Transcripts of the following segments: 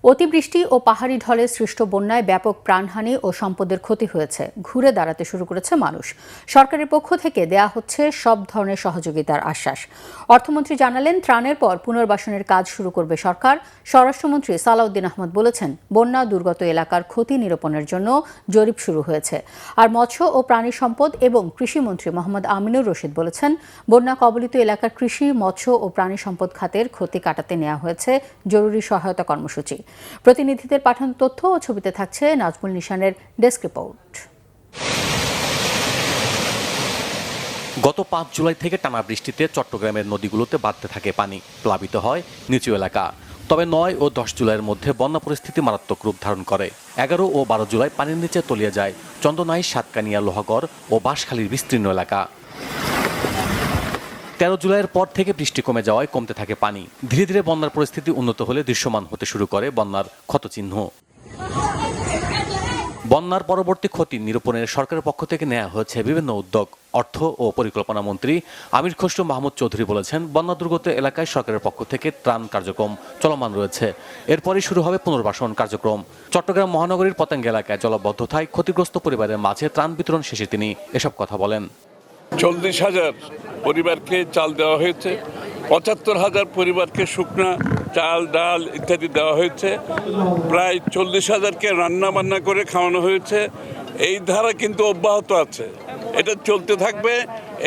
অতিবৃষ্টি ও পাহাড়ি ঢলে সৃষ্ট বন্যায় ব্যাপক প্রাণহানি ও সম্পদের ক্ষতি হয়েছে। ঘুরে দাঁড়াতে শুরু করেছে মানুষ। সরকারের পক্ষ থেকে দেয়া হচ্ছে সব ধরনের সহযোগিতার আশ্বাস। অর্থমন্ত্রী জানালেন, ত্রাণের পর পুনর্বাসনের কাজ শুরু করবে সরকার। স্বরাষ্ট্রমন্ত্রী সালাউদ্দিন আহমদ বলেছেন, বন্যা দুর্গত এলাকার ক্ষতি নিরূপণের জন্য জরিপ শুরু হয়েছে। আর মৎস্য ও প্রাণী সম্পদ এবং কৃষিমন্ত্রী মোহাম্মদ আমিনুর রশিদ বলেছেন, বন্যা কবলিত এলাকার কৃষি, মৎস্য ও প্রাণী সম্পদ খাতের ক্ষতি কাটাতে নেওয়া হয়েছে জরুরি সহায়তা কর্মসূচি। প্রতিনিধিদের পাঠানো তথ্য ও ছবিতে থাকছে নাজমুল নিশানের ডেস্ক রিপোর্ট। গত ৫ জুলাই থেকে টানা বৃষ্টিতে চট্টগ্রামের নদীগুলোতে বাড়তে থাকে পানি, প্লাবিত হয় নিচু এলাকা। তবে ৯ ও ১০ জুলাইয়ের মধ্যে বন্যা পরিস্থিতি মারাত্মক রূপ ধারণ করে। ১১ ও ১২ জুলাই পানির নিচে তলিয়ে যায় চন্দনাইশ, সাতকানিয়া, লোহাগড় ও বাঁশখালীর বিস্তীর্ণ এলাকা। ১৩ জুলাইয়ের পর থেকে বৃষ্টি কমে যাওয়ায় কমতে থাকে পানি। ধীরে ধীরে বন্যার পরিস্থিতি উন্নত হলে দৃশ্যমান হতে শুরু করে বন্যার ক্ষতচিহ্ন। বন্যার পরবর্তী ক্ষতি নিরূপণের সরকারের পক্ষ থেকে নেওয়া হয়েছে বিভিন্ন উদ্যোগ। অর্থ ও পরিকল্পনা মন্ত্রী আমির খসরু মাহমুদ চৌধুরী বলেছেন, বন্যা দুর্গত এলাকায় সরকারের পক্ষ থেকে ত্রাণ কার্যক্রম চলমান রয়েছে। এরপরই শুরু হবে পুনর্বাসন কার্যক্রম। চট্টগ্রাম মহানগরীর পতেঙ্গ এলাকায় জলাবদ্ধতায় ক্ষতিগ্রস্ত পরিবারের মাঝে ত্রাণ বিতরণ শেষে তিনি এসব কথা বলেন। ৪০,০০০ পরিবারকে চাল দেওয়া হয়েছে, ৭৫,০০০ পরিবারকে শুকনা চাল, ডাল ইত্যাদি দেওয়া হয়েছে, প্রায় ৪০,০০০কে রান্না বান্না করে খাওয়ানো হয়েছে। এই ধারা কিন্তু অব্যাহত আছে, এটা চলতে থাকবে।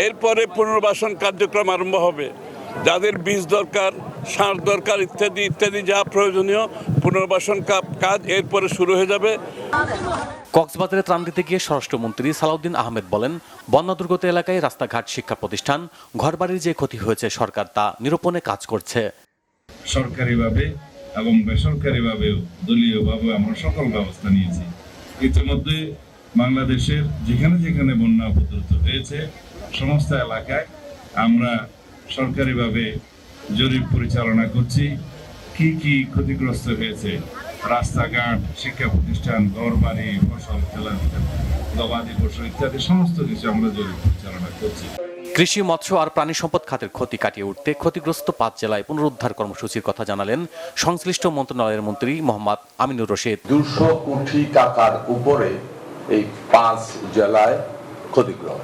এরপরে পুনর্বাসন কার্যক্রম আরম্ভ হবে। যাদের বীজ দরকার, সার দরকার, ইত্যাদি ইত্যাদি যা প্রয়োজনীয় পুনর্বাসন কাজ এরপরে শুরু হয়ে যাবে। কক্সবাজারে ত্রাণ দিতে গিয়ে স্বরাষ্ট্রমন্ত্রী সালাউদ্দিন আহমেদ বলেন, বন্যা দুর্গত এলাকায় রাস্তাঘাট, শিক্ষা প্রতিষ্ঠান, ঘরবাড়ির যে ক্ষতি হয়েছে সরকার তা নিরূপণে কাজ করছে। সরকারিভাবে এবং বেসরকারিভাবেও দলীয়ভাবে আমরা সকল ব্যবস্থা নিয়েছি। ইতিমধ্যে বাংলাদেশের যেখানে যেখানে বন্যা উপদ্রুত হয়েছে সমস্ত এলাকায় আমরা সরকারিভাবে জরিপ পরিচালনা করছি। কি কি ক্ষতিগ্রস্ত হয়েছে, রাস্তাঘাট, শিক্ষা প্রতিষ্ঠান, ঘরবাড়ি, ফসল, গবাদি পশু ইত্যাদি সমস্ত কিছু আমরা জরিপ পরিচালনা করছি। কৃষি, মৎস্য আর প্রাণী সম্পদ খাতের ক্ষতি কাটিয়ে উঠতে ক্ষতিগ্রস্ত ৫ জেলায় পুনরুদ্ধার কর্মসূচির কথা জানালেন সংশ্লিষ্ট মন্ত্রণালয়ের মন্ত্রী মোহাম্মদ আমিনুর রশিদ। ২০০ কোটি টাকার উপরে এই ৫ জেলায়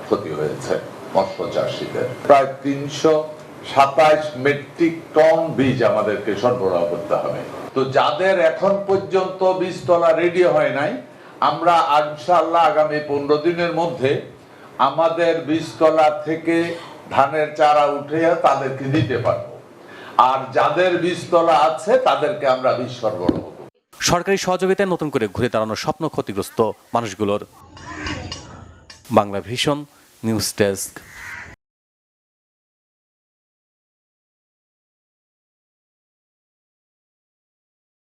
ক্ষতি হয়েছে। মৎস্য চাষীদের প্রায় ৩২৭ মেট্রিক টন বীজ আমাদেরকে সরবরাহ করতে হবে। তো যাদের এখন পর্যন্ত বীজতলা রেডি হয় নাই, আমরা ইনশাআল্লাহ আগামী ১৫ দিনের মধ্যে আমাদের বীজতলা থেকে ধানের চারা উঠে তাদেরকে দিতে পারবো। আর যাদের বীজতলা আছে তাদেরকে আমরা বীজ সরবরাহ করব। সরকারি সহযোগিতায় নতুন করে ঘুরে দাঁড়ানোর স্বপ্ন ক্ষতিগ্রস্ত মানুষগুলোর। Bangla vision news desk.